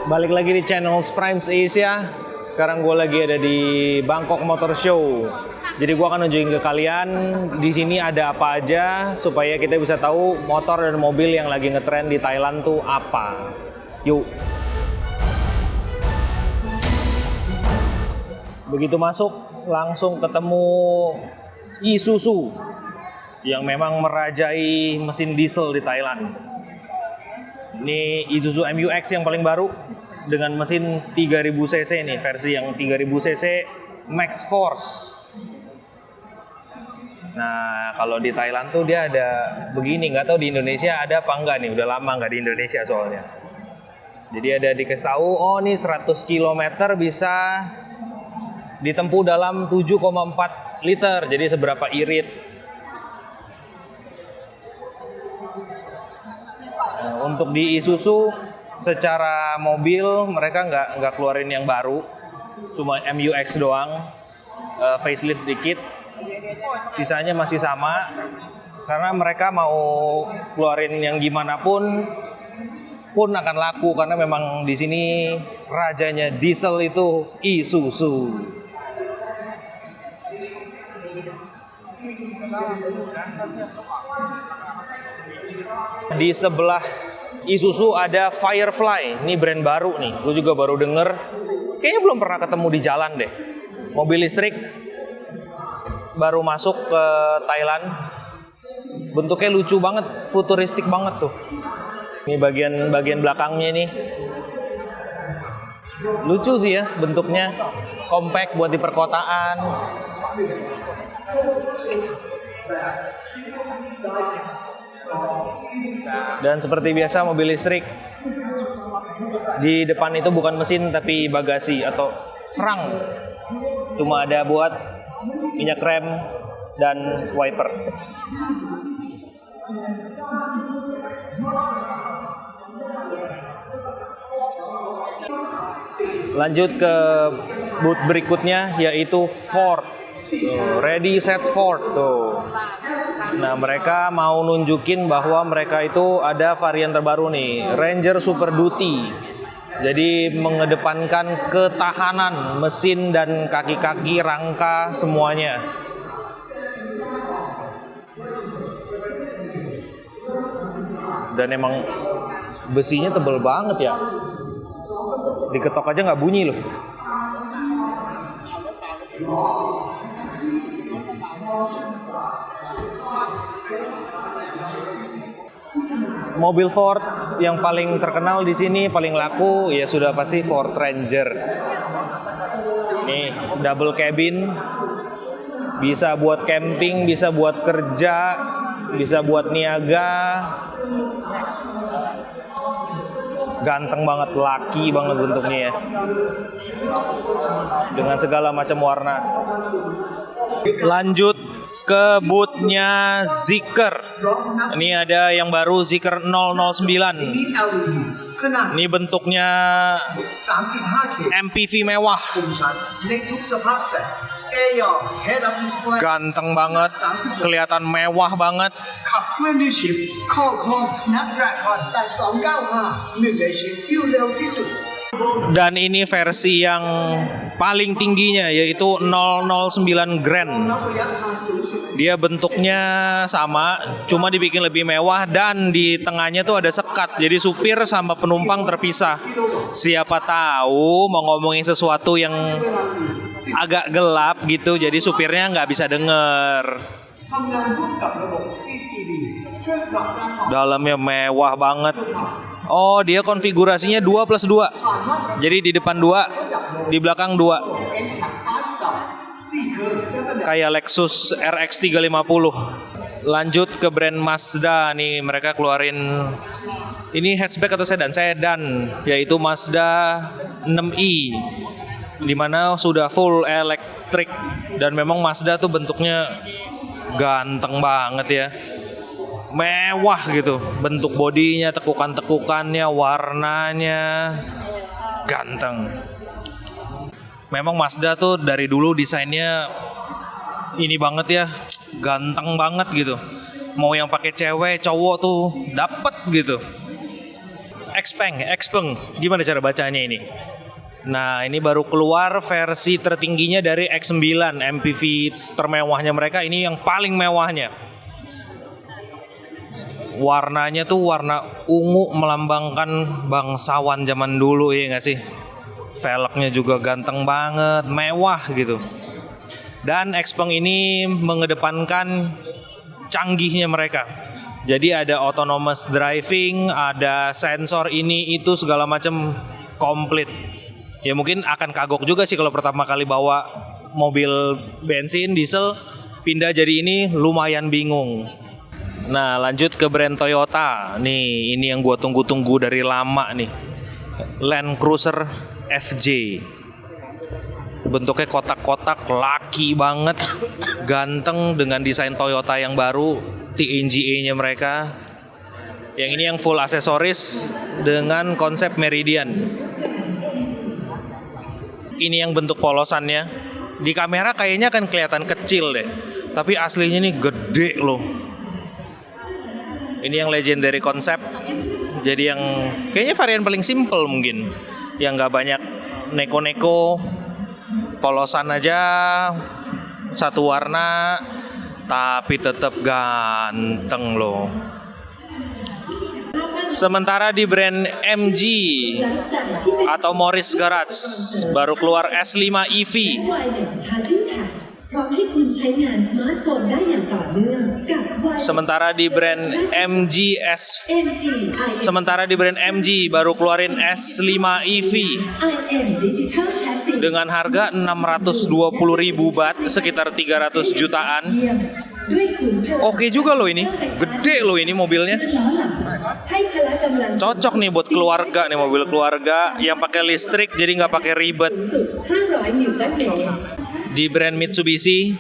Balik lagi di channel Primes Asia. Sekarang gue lagi ada di Bangkok Motor Show. Jadi gue akan nunjukin ke kalian di sini ada apa aja supaya kita bisa tahu motor dan mobil yang lagi ngetren di Thailand tuh apa. Yuk. Begitu masuk langsung ketemu Isuzu yang memang merajai mesin diesel di Thailand. Ini Isuzu MU-X yang paling baru dengan mesin 3000 cc nih, versi yang 3000 cc Max Force. Nah, kalau di Thailand tuh dia ada begini, nggak tahu di Indonesia ada apa enggak nih, udah lama nggak di Indonesia soalnya. Jadi ada dikasih tahu, oh nih 100 km bisa ditempuh dalam 7,4 liter, jadi seberapa irit. Untuk di Isuzu secara mobil mereka nggak keluarin yang baru, cuma MU-X doang, facelift dikit, sisanya masih sama karena mereka mau keluarin yang gimana pun akan laku karena memang di sini rajanya diesel itu Isuzu. Di sebelah Isuzu ada Firefly, ini brand baru nih, gue juga baru denger, kayaknya belum pernah ketemu di jalan deh. Mobil listrik baru masuk ke Thailand, bentuknya lucu banget, futuristik banget tuh. Ini bagian belakangnya nih, lucu sih ya bentuknya, compact buat di perkotaan. Dan seperti biasa mobil listrik di depan itu bukan mesin tapi bagasi atau frunk, cuma ada buat minyak rem dan wiper. Lanjut ke booth berikutnya yaitu Ford. Ready Set Ford tuh. Nah, mereka mau nunjukin bahwa mereka itu ada varian terbaru nih, Ranger Super Duty. Jadi mengedepankan ketahanan mesin dan kaki-kaki, rangka, semuanya. Dan emang besinya tebel banget ya. Diketok aja nggak bunyi loh. Mobil Ford yang paling terkenal di sini, paling laku ya sudah pasti Ford Ranger. Nih, double cabin, bisa buat camping, bisa buat kerja, bisa buat niaga. Ganteng banget, laki banget bentuknya ya. Dengan segala macam warna. Lanjut ke boothnya Zeekr. Ini ada yang baru Zeekr 009. Ini bentuknya MPV mewah. Ganteng banget, kelihatan mewah banget. Dan ini versi yang paling tingginya yaitu 009 Grand. Dia bentuknya sama, cuma dibikin lebih mewah dan di tengahnya tuh ada sekat. Jadi supir sama penumpang terpisah. Siapa tahu mau ngomongin sesuatu yang agak gelap gitu, jadi supirnya nggak bisa denger. Dalamnya mewah banget. Oh, dia konfigurasinya 2+2. Jadi di depan 2, di belakang 2. Kayak Lexus RX 350. Lanjut ke brand Mazda nih, mereka keluarin ini hatchback atau sedan, yaitu Mazda 6i. Dimana sudah full elektrik dan memang Mazda tuh bentuknya ganteng banget ya. Mewah gitu, bentuk bodinya, tekukan-tekukannya, warnanya ganteng. Memang Mazda tuh dari dulu desainnya ini banget ya, ganteng banget gitu. Mau yang pakai cewek, cowok tuh dapet gitu. Xpeng. Gimana cara bacanya ini? Nah, ini baru keluar versi tertingginya dari X9, MPV termewahnya mereka. Ini yang paling mewahnya. Warnanya tuh warna ungu melambangkan bangsawan zaman dulu, ya nggak sih? Velgnya juga ganteng banget, mewah gitu. Dan Xpeng ini mengedepankan canggihnya mereka. Jadi ada autonomous driving, ada sensor ini itu segala macam komplit. Ya mungkin akan kagok juga sih kalau pertama kali bawa mobil bensin, diesel, pindah jadi ini lumayan bingung. Nah, lanjut ke brand Toyota. Nih, ini yang gua tunggu-tunggu dari lama nih. Land Cruiser FJ. Bentuknya kotak-kotak, laki banget, ganteng dengan desain Toyota yang baru, TNGA-nya mereka. Yang ini yang full aksesoris dengan konsep Meridian. Ini yang bentuk polosannya. Di kamera kayaknya akan kelihatan kecil deh, tapi aslinya nih gede loh. Ini yang legendary konsep. Jadi yang kayaknya varian paling simple mungkin, yang nggak banyak neko-neko. Polosan aja satu warna, tapi tetap ganteng loh. Sementara di brand MG atau Morris Garage baru keluar S5 EV. Sementara di brand MG baru keluarin S5 EV dengan harga 620.000 baht, sekitar 300 jutaan. Oke juga loh ini, gede loh ini mobilnya. Cocok nih buat keluarga nih, mobil keluarga yang pakai listrik jadi nggak pakai ribet. Di brand Mitsubishi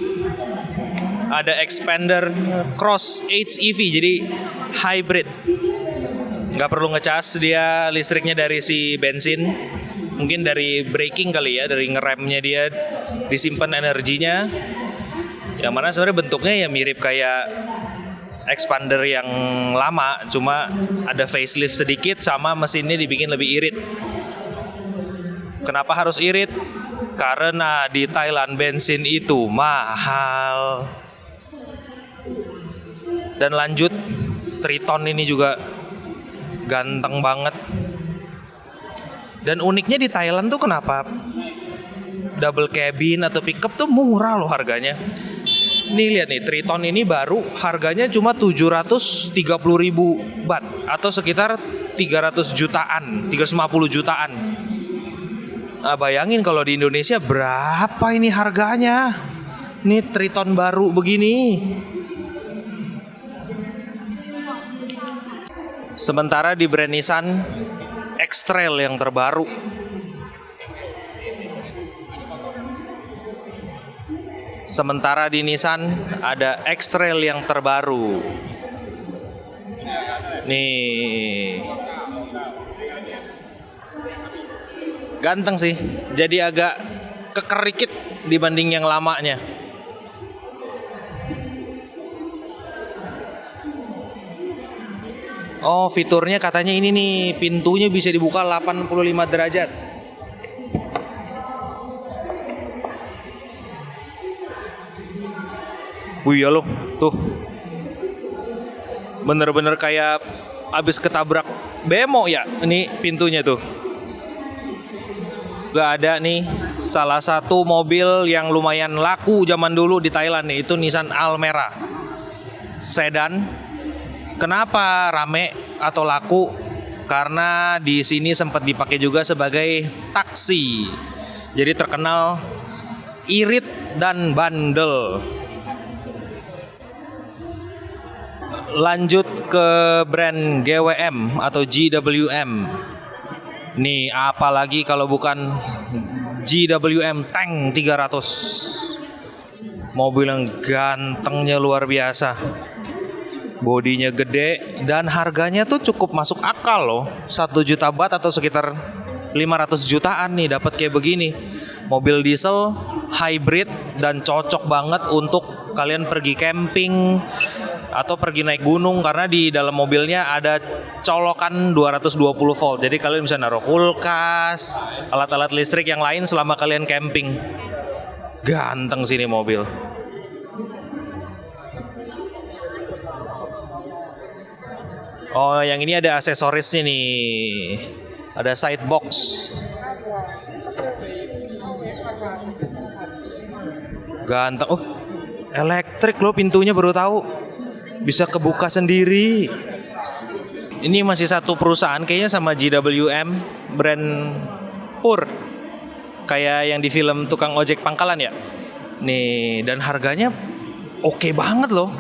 ada Xpander Cross HEV, jadi hybrid. Nggak perlu ngecas, dia listriknya dari si bensin. Mungkin dari braking kali ya, dari ngeremnya dia disimpan energinya. Yang mana sebenarnya bentuknya ya mirip kayak Xpander yang lama, cuma ada facelift sedikit sama mesinnya dibikin lebih irit. Kenapa harus irit? Karena di Thailand bensin itu mahal. Dan lanjut, Triton ini juga ganteng banget. Dan uniknya di Thailand tuh kenapa double cabin atau pickup tuh murah loh harganya. Nih lihat nih, Triton ini baru harganya cuma 730.000 baht atau sekitar 300 jutaan, 350 jutaan. Nah, bayangin kalau di Indonesia berapa ini harganya. Nih Triton baru begini. Sementara di brand Nissan, X-Trail yang terbaru. Sementara di Nissan ada X-Trail yang terbaru. Nih. Ganteng sih. Jadi agak kekerikit dibanding yang lamanya. Oh, fiturnya katanya ini nih, pintunya bisa dibuka 85 derajat. Wih ya loh, tuh. Bener-bener kayak abis ketabrak bemo ya, ini pintunya tuh. Gak ada nih, salah satu mobil yang lumayan laku zaman dulu di Thailand nih, itu Nissan Almera sedan. Kenapa rame atau laku? Karena di sini sempat dipakai juga sebagai taksi. Jadi terkenal irit dan bandel. Lanjut ke brand GWM atau GWM. Nih, apalagi kalau bukan GWM Tank 300. Mobil yang gantengnya luar biasa. Bodinya gede dan harganya tuh cukup masuk akal loh. 1 juta baht atau sekitar 500 jutaan nih dapat kayak begini. Mobil diesel, hybrid, dan cocok banget untuk kalian pergi camping atau pergi naik gunung, karena di dalam mobilnya ada colokan 220 volt. Jadi kalian bisa naruh kulkas, alat-alat listrik yang lain selama kalian camping. Ganteng sini mobil. Oh, yang ini ada aksesorisnya nih. Ada side box. Ganteng. Oh, elektrik loh pintunya, baru tahu. Bisa kebuka sendiri. Ini masih satu perusahaan kayaknya sama GWM, brand Pur. Kayak yang di film tukang ojek pangkalan ya. Nih, dan harganya oke banget loh.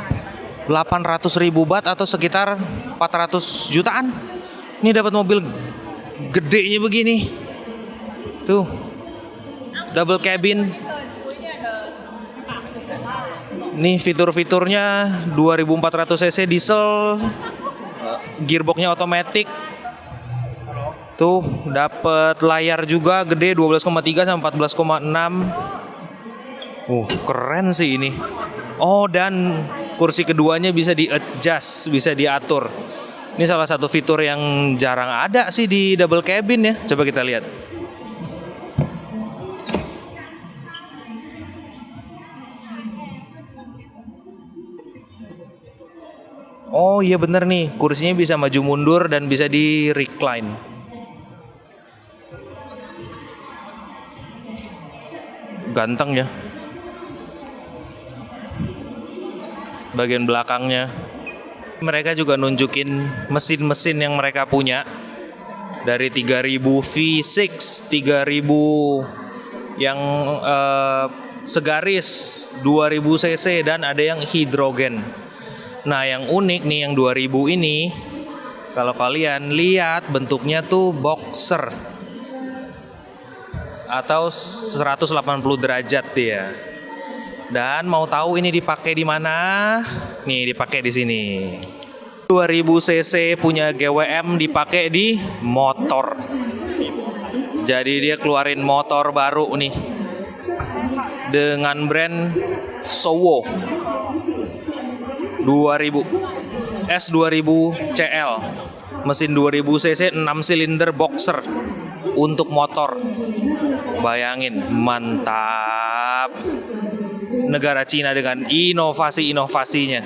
800.000 baht atau sekitar 400 jutaan. Ini dapat mobil gedenya begini. Tuh. Double cabin. Nih fitur-fiturnya 2400 cc diesel, gearboxnya otomatis. Tuh dapat layar juga gede 12,3 sama 14,6. Keren sih ini. Oh, dan kursi keduanya bisa di-adjust, bisa diatur. Ini salah satu fitur yang jarang ada sih di double cabin ya. Coba kita lihat. Oh iya bener nih, kursinya bisa maju mundur dan bisa di recline. Ganteng ya. Bagian belakangnya. Mereka juga nunjukin mesin-mesin yang mereka punya. Dari 3000 V6, 3000 yang segaris, 2000 cc, dan ada yang hidrogen. Nah, yang unik nih yang 2000 ini, kalau kalian lihat bentuknya tuh boxer atau 180 derajat dia. Dan mau tahu ini dipakai di mana? Nih, dipakai di sini. 2000 cc punya GWM dipakai di motor. Jadi dia keluarin motor baru nih dengan brand Sowo 2000 S2000 CL, mesin 2000 cc 6 silinder boxer untuk motor. Bayangin, mantap. Negara Cina dengan inovasi-inovasinya.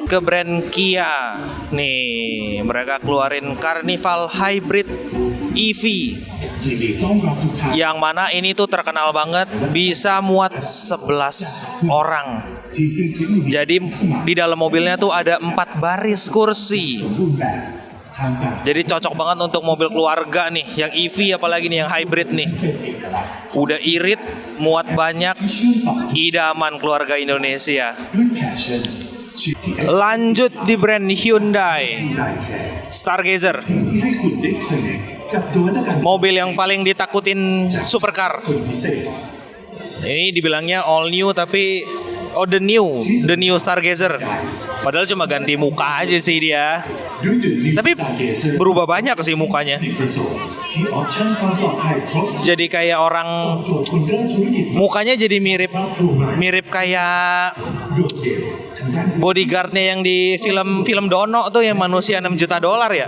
Ke brand Kia. Nih, mereka keluarin Carnival Hybrid EV. Yang mana ini tuh terkenal banget, bisa muat 11 orang. Jadi di dalam mobilnya tuh ada 4 baris kursi. Jadi cocok banget untuk mobil keluarga nih, yang EV apalagi nih yang hybrid nih. Udah irit, muat banyak, idaman keluarga Indonesia. Lanjut di brand Hyundai Stargazer. Mobil yang paling ditakutin supercar. Ini dibilangnya all new tapi the new Stargazer. Padahal cuma ganti muka aja sih dia. Tapi berubah banyak sih mukanya. Jadi kayak orang, mukanya jadi mirip kayak bodyguardnya yang di film Dono tuh, yang manusia $6 juta ya.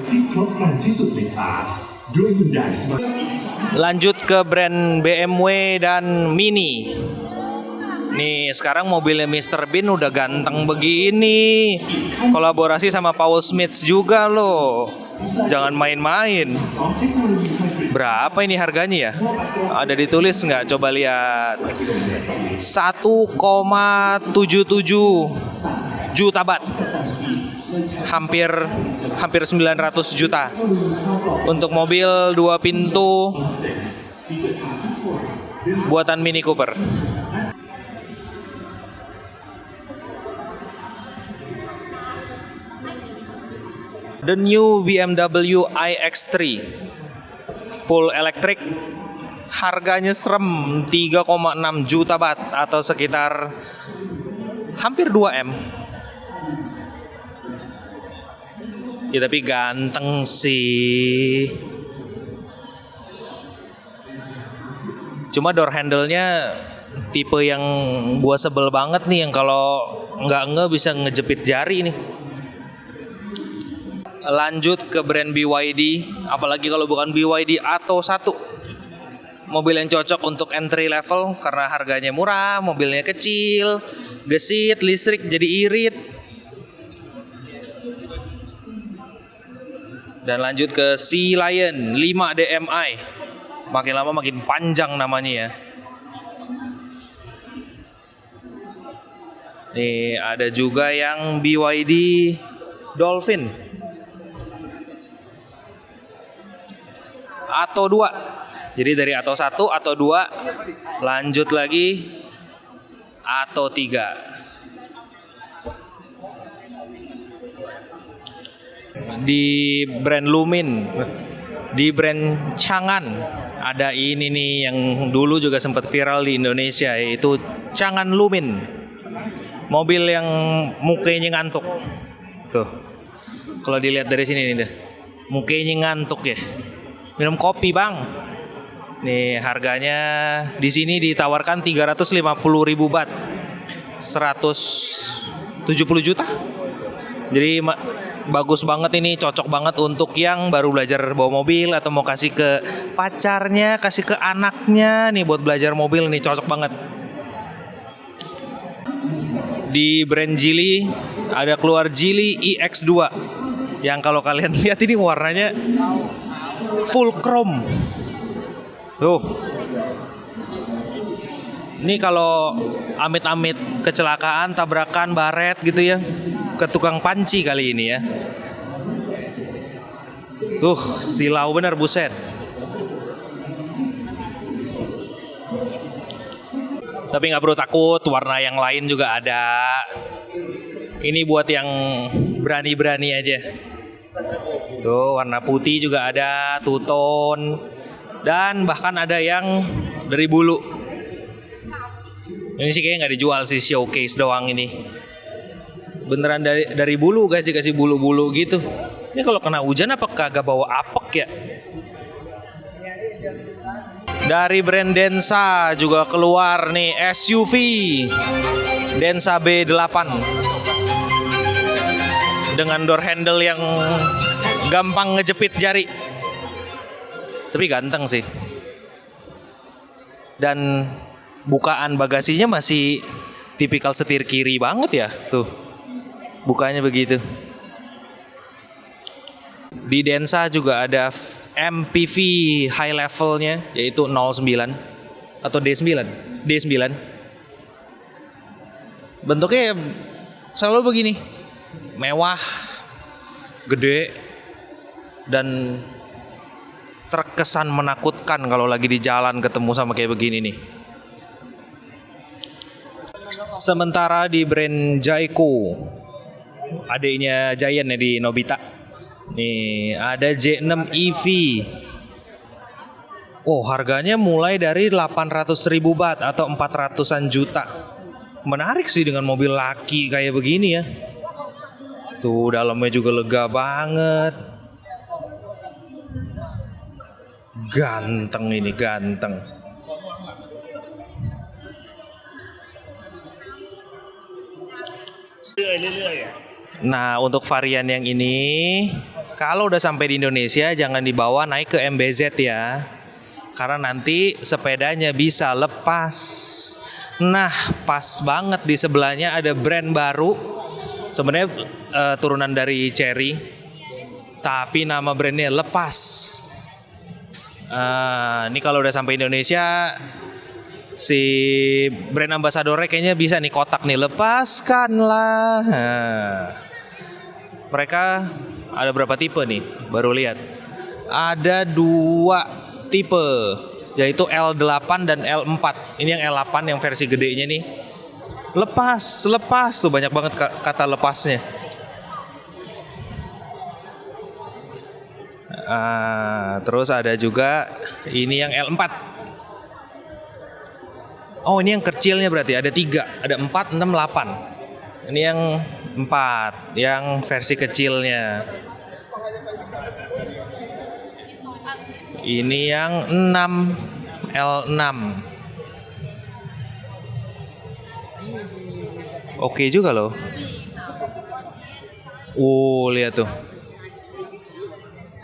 Lanjut ke brand BMW dan Mini. Nih, sekarang mobilnya Mr. Bean udah ganteng begini. Kolaborasi sama Paul Smith juga loh. Jangan main-main. Berapa ini harganya ya? Ada ditulis nggak? Coba lihat. 1,77 juta baht. Hampir 900 juta. Untuk mobil 2 pintu buatan Mini Cooper. The new BMW iX3 full electric, harganya serem 3,6 juta baht atau sekitar hampir 2 M. Ya tapi ganteng sih. Cuma door handle-nya tipe yang gua sebel banget nih, yang kalau nggak bisa ngejepit jari nih. Lanjut ke brand BYD, apalagi kalau bukan BYD Atto 1. Mobil yang cocok untuk entry level karena harganya murah, mobilnya kecil, gesit, listrik jadi irit. Dan lanjut ke Sea Lion 5 DMI. Makin lama makin panjang namanya ya. Nih ada juga yang BYD Dolphin Atto 2. Jadi dari Atto 1, Atto 2, lanjut lagi Atto 3. Di brand Lumin, di brand Changan, ada ini nih yang dulu juga sempat viral di Indonesia, yaitu Changan Lumin. Mobil yang mukanya ngantuk. Tuh. Kalau dilihat dari sini nih deh. Mukanya ngantuk ya. Minum kopi, Bang. Nih harganya di sini ditawarkan 350.000 baht, 170 juta. Jadi bagus banget ini, cocok banget untuk yang baru belajar bawa mobil atau mau kasih ke pacarnya, kasih ke anaknya nih buat belajar mobil nih, cocok banget. Di brand Geely ada keluar Geely EX2 yang kalau kalian lihat ini warnanya full chrome. Tuh. Ini kalau amit-amit kecelakaan, tabrakan, baret gitu ya, ke tukang panci kali ini ya. Silau bener, buset. Tapi nggak perlu takut, warna yang lain juga ada. Ini buat yang berani-berani aja. Tuh, warna putih juga ada, two tone. Dan bahkan ada yang dari bulu. Ini sih kayaknya nggak dijual sih, showcase doang ini. Beneran dari bulu guys, dikasih bulu-bulu gitu. Ini kalau kena hujan apa kagak bawa apek ya? Dari brand Denza juga keluar nih SUV Denza B8 dengan door handle yang gampang ngejepit jari. Tapi ganteng sih. Dan bukaan bagasinya masih tipikal setir kiri banget ya. Tuh. Bukanya begitu. Di Denza juga ada MPV high levelnya, yaitu 09 atau D9. Bentuknya selalu begini. Mewah, gede, dan terkesan menakutkan kalau lagi di jalan ketemu sama kayak begini nih. Sementara di brand Jayco, adiknya Giant ya di Nobita. Nih ada J6 EV. Harganya mulai dari 800.000 baht atau 400-an juta. Menarik sih dengan mobil laki kayak begini ya. Tuh dalamnya juga lega banget. Ganteng ini, ganteng. Nah, untuk varian yang ini, kalau udah sampai di Indonesia jangan dibawa naik ke MBZ ya. Karena nanti sepedanya bisa lepas. Nah, pas banget di sebelahnya ada brand baru. Sebenarnya turunan dari Chery, tapi nama brandnya Lepas. Ini kalau udah sampai Indonesia, si brand ambasadornya kayaknya bisa nih kotak nih, lepaskanlah. Mereka ada berapa tipe nih? Baru lihat. Ada 2 tipe, yaitu L8 dan L4. Ini yang L8 yang versi gedenya nih. Lepas tuh banyak banget kata lepasnya. Terus ada juga ini yang L4. Ini yang kecilnya berarti ada 3, ada 4, 6, 8. Ini yang 4, yang versi kecilnya. Ini yang 6 L6. Oke juga loh. Lihat tuh.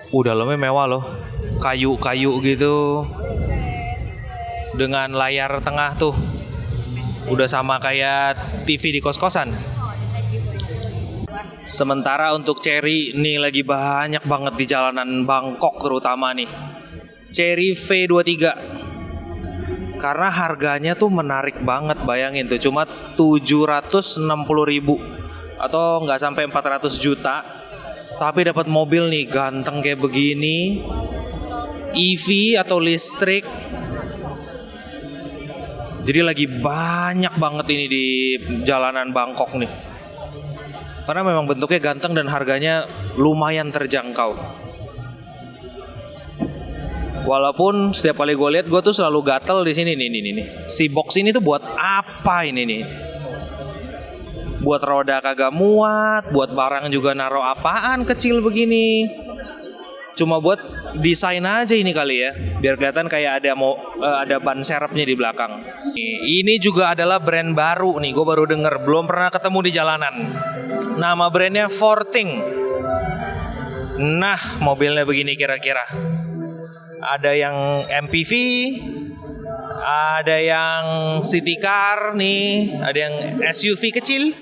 Dalamnya mewah loh. Kayu-kayu gitu. Dengan layar tengah tuh. Udah sama kayak TV di kos-kosan. Sementara untuk Chery nih lagi banyak banget di jalanan Bangkok terutama nih. Chery V23. Karena harganya tuh menarik banget, bayangin tuh cuma 760.000 atau nggak sampai 400 juta. Tapi dapat mobil nih ganteng kayak begini. EV atau listrik. Jadi lagi banyak banget ini di jalanan Bangkok nih. Karena memang bentuknya ganteng dan harganya lumayan terjangkau. Walaupun setiap kali gue lihat gue tuh selalu gatel di sini nih. Si box ini tuh buat apa ini nih? Buat roda kagak muat, buat barang juga naruh apaan kecil begini. Cuma buat desain aja ini kali ya, biar kelihatan kayak ada ban serepnya di belakang. Ini juga adalah brand baru nih, gue baru denger, belum pernah ketemu di jalanan. Nama brandnya Forting. Nah, mobilnya begini kira-kira. Ada yang MPV, ada yang city car nih, ada yang SUV kecil.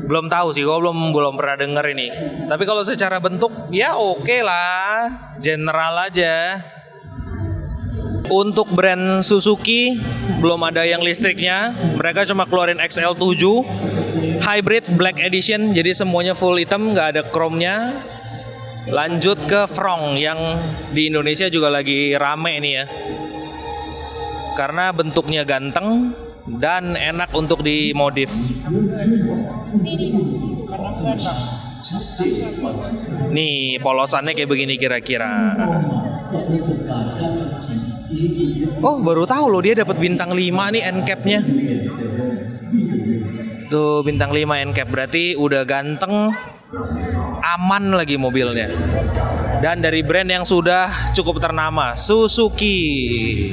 Belum tahu sih, gue belum pernah denger ini. Tapi kalau secara bentuk ya oke lah, general aja. Untuk brand Suzuki belum ada yang listriknya. Mereka cuma keluarin XL7 Hybrid Black Edition, jadi semuanya full hitam, nggak ada chrome-nya. Lanjut ke Frong yang di Indonesia juga lagi rame nih ya. Karena bentuknya ganteng dan enak untuk dimodif. Nih polosannya kayak begini kira-kira. Baru tahu loh dia dapat bintang 5 nih NCAP-nya. Tuh bintang 5 NCAP, berarti udah ganteng, aman lagi mobilnya. Dan dari brand yang sudah cukup ternama, Suzuki.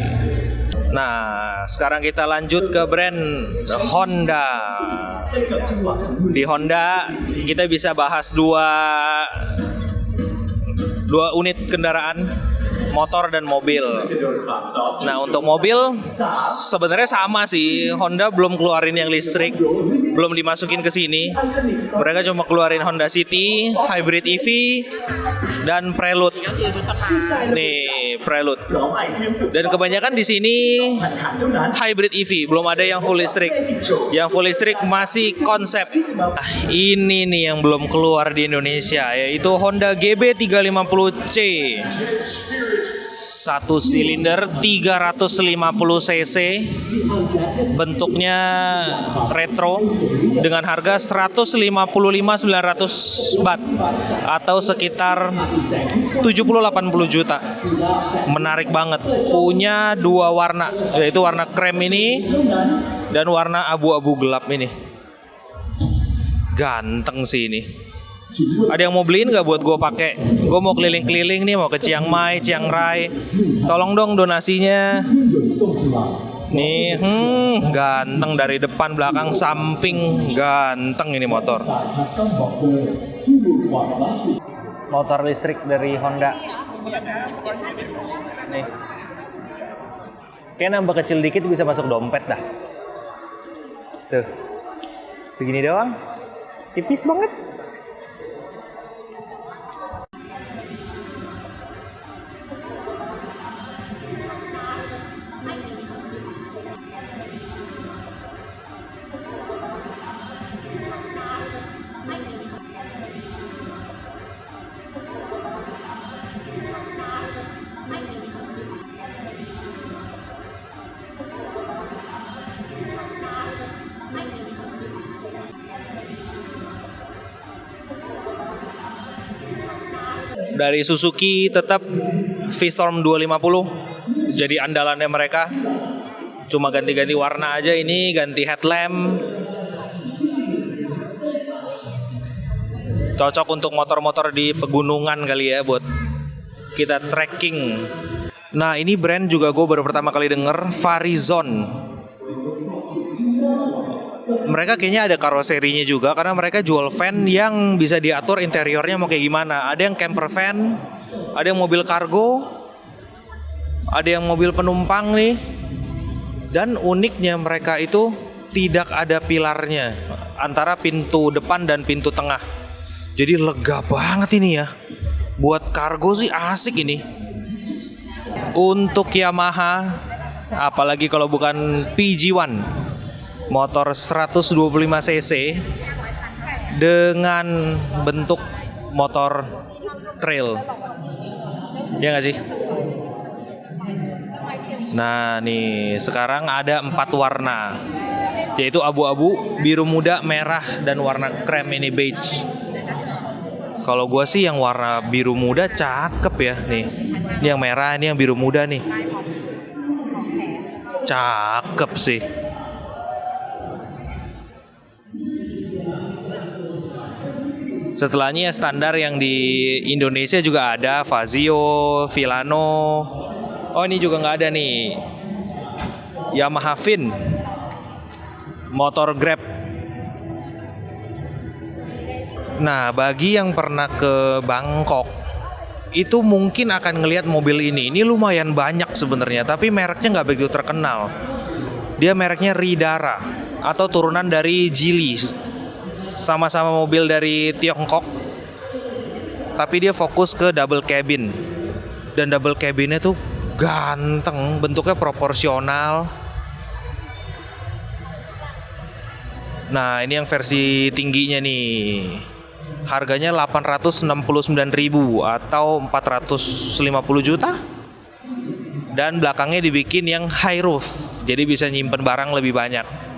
Nah, sekarang kita lanjut ke brand Honda. Di Honda kita bisa bahas dua unit kendaraan, motor dan mobil. Nah, untuk mobil sebenarnya sama sih. Honda belum keluarin yang listrik, belum dimasukin ke sini. Mereka cuma keluarin Honda City, Hybrid EV, dan Prelude. Nih, Prelude. Dan kebanyakan di sini Hybrid EV, belum ada yang full listrik. Yang full listrik masih konsep. Ini nih yang belum keluar di Indonesia, yaitu Honda GB350C. 1 silinder 350 cc, bentuknya retro, dengan harga 155.900 baht atau sekitar 70-80 juta. Menarik banget. Punya 2 warna, yaitu warna krem ini dan warna abu-abu gelap ini. Ganteng sih ini. Ada yang mau beliin nggak buat gue pakai? Gue mau keliling-keliling nih, mau ke Chiang Mai, Chiang Rai. Tolong dong donasinya. Nih, ganteng dari depan, belakang, samping, ganteng ini motor. Motor listrik dari Honda. Nih, kayak nambah kecil dikit bisa masuk dompet dah. Tuh, segini doang, tipis banget. Dari Suzuki tetap V-Storm 250 jadi andalannya mereka. Cuma ganti-ganti warna aja, ini ganti headlamp. Cocok untuk motor-motor di pegunungan kali ya, buat kita tracking. Nah ini brand juga gue baru pertama kali denger, Farizon. Mereka kayaknya ada karoserinya juga karena mereka jual van yang bisa diatur interiornya mau kayak gimana. Ada yang camper van, ada yang mobil kargo, ada yang mobil penumpang nih. Dan uniknya mereka itu tidak ada pilarnya antara pintu depan dan pintu tengah. Jadi lega banget ini ya. Buat kargo sih asik ini. Untuk Yamaha, apalagi kalau bukan PG1, motor 125 cc dengan bentuk motor trail. Ya nggak sih? Nah nih sekarang ada 4 warna, yaitu abu-abu, biru muda, merah, dan warna krem ini beige. Kalau gua sih yang warna biru muda cakep ya nih. Ini yang merah, ini yang biru muda nih. Cakep sih. Setelahnya standar yang di Indonesia juga ada Fazio, Villano. Oh ini juga nggak ada nih, Yamaha Fin, motor Grab. Nah bagi yang pernah ke Bangkok itu mungkin akan ngelihat mobil ini. Ini lumayan banyak sebenarnya, tapi mereknya nggak begitu terkenal. Dia mereknya Ridara atau turunan dari Geely. Sama-sama mobil dari Tiongkok, tapi dia fokus ke double cabin. Dan double cabinnya tuh ganteng, bentuknya proporsional. Nah ini yang versi tingginya nih, harganya 869.000 atau 450 juta. Dan belakangnya dibikin yang high roof, jadi bisa nyimpen barang lebih banyak.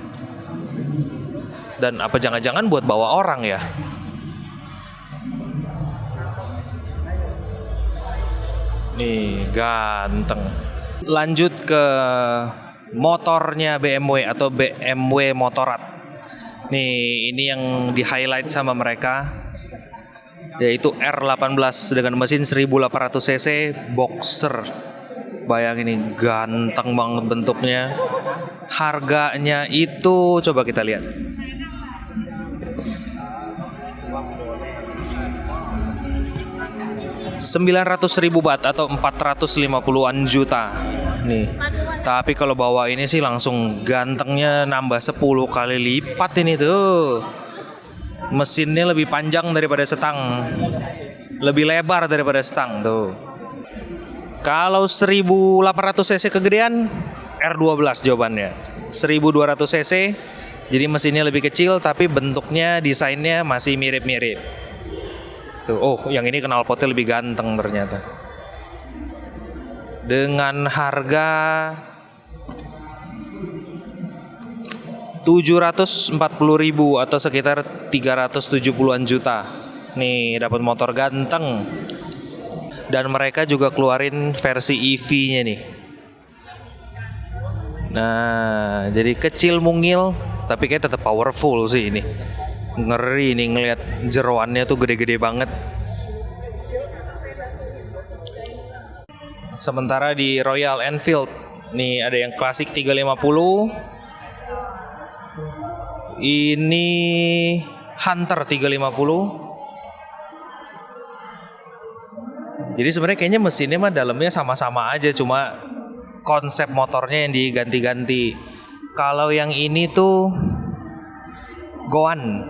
Dan apa jangan-jangan buat bawa orang ya? Nih ganteng. Lanjut ke motornya BMW atau BMW Motorrad. Nih ini yang di highlight sama mereka, yaitu R18 dengan mesin 1800 cc boxer. Bayangin ini ganteng banget bentuknya. Harganya itu coba kita lihat. 900.000 baht atau 450-an juta nih. Tapi kalau bawa ini sih langsung gantengnya nambah 10 kali lipat ini tuh. Mesinnya lebih panjang daripada setang, lebih lebar daripada setang tuh. Kalau 1800 cc kegedean, R12 jawabannya. 1200 cc, jadi mesinnya lebih kecil tapi bentuknya, desainnya masih mirip-mirip. Tuh, oh yang ini knalpotnya lebih ganteng ternyata. Dengan harga 740.000 atau sekitar 370-an juta. Nih dapat motor ganteng. Dan mereka juga keluarin versi EV-nya nih. Nah, jadi kecil mungil tapi kayak tetap powerful sih ini. Ngeri nih ngelihat jeroannya tuh gede-gede banget. Sementara di Royal Enfield nih ada yang klasik 350. Ini Hunter 350. Jadi sebenarnya kayaknya mesinnya mah dalamnya sama-sama aja, cuma konsep motornya yang diganti-ganti. Kalau yang ini tuh Goan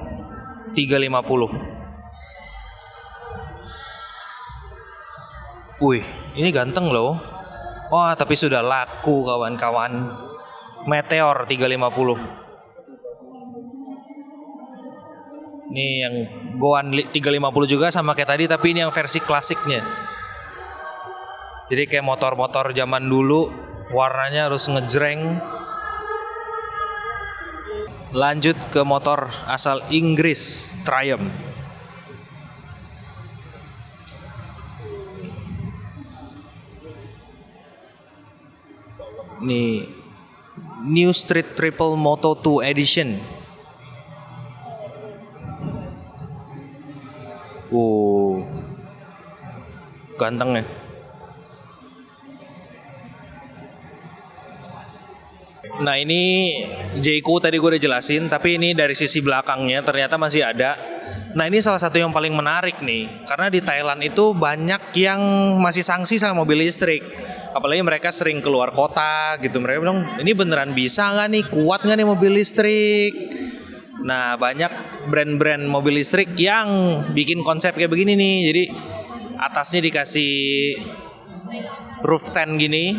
350. Wih, ini ganteng loh. Wah, tapi sudah laku kawan-kawan. Meteor 350. Ini yang Goan 350 juga sama kayak tadi, tapi ini yang versi klasiknya. Jadi kayak motor-motor zaman dulu, warnanya harus ngejreng. Lanjut ke motor asal Inggris, Triumph. Nih, New Street Triple Moto 2 Edition. Ganteng ya. Nah ini Jayco tadi gue udah jelasin, tapi ini dari sisi belakangnya ternyata masih ada. Nah ini salah satu yang paling menarik nih, karena di Thailand itu banyak yang masih sangsi sama mobil listrik. Apalagi mereka sering keluar kota gitu, mereka bilang ini beneran bisa nggak nih, kuat nggak nih mobil listrik. Nah banyak brand-brand mobil listrik yang bikin konsep kayak begini nih, jadi atasnya dikasih roof tent gini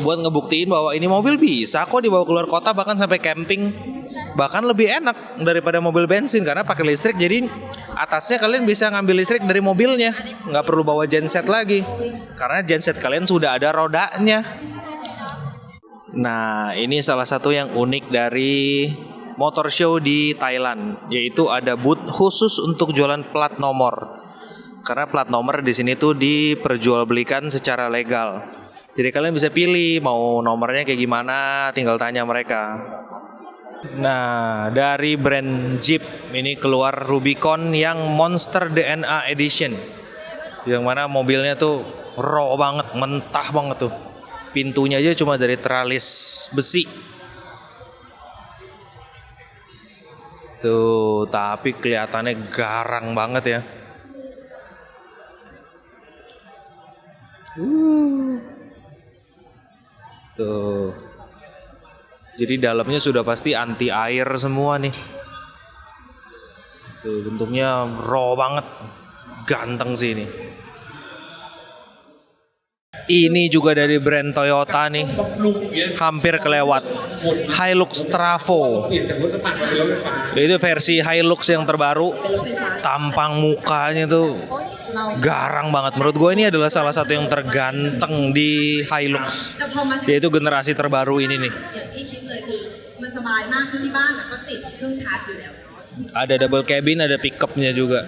buat ngebuktiin bahwa ini mobil bisa kok dibawa keluar kota, bahkan sampai camping, bahkan lebih enak daripada mobil bensin karena pakai listrik. Jadi atasnya kalian bisa ngambil listrik dari mobilnya, nggak perlu bawa genset lagi karena genset kalian sudah ada rodanya. Nah ini salah satu yang unik dari motor show di Thailand, yaitu ada booth khusus untuk jualan plat nomor. Karena plat nomor di sini tuh diperjualbelikan secara legal. Jadi kalian bisa pilih mau nomornya kayak gimana, tinggal tanya mereka. Nah, dari brand Jeep ini keluar Rubicon yang Monster DNA Edition. Yang mana mobilnya tuh raw banget, mentah banget tuh. Pintunya aja cuma dari teralis besi. Tuh, tapi kelihatannya garang banget ya. Tuh. Jadi dalamnya sudah pasti anti air semua nih. Tuh bentuknya raw banget. Ganteng sih ini. Ini juga dari brand Toyota nih. Hampir kelewat. Hilux Travo. Itu versi Hilux yang terbaru. Tampang mukanya tuh garang banget. Menurut gue ini adalah salah satu yang terganteng di Hilux, yaitu generasi terbaru ini nih. Ada double cabin, ada pickupnya juga.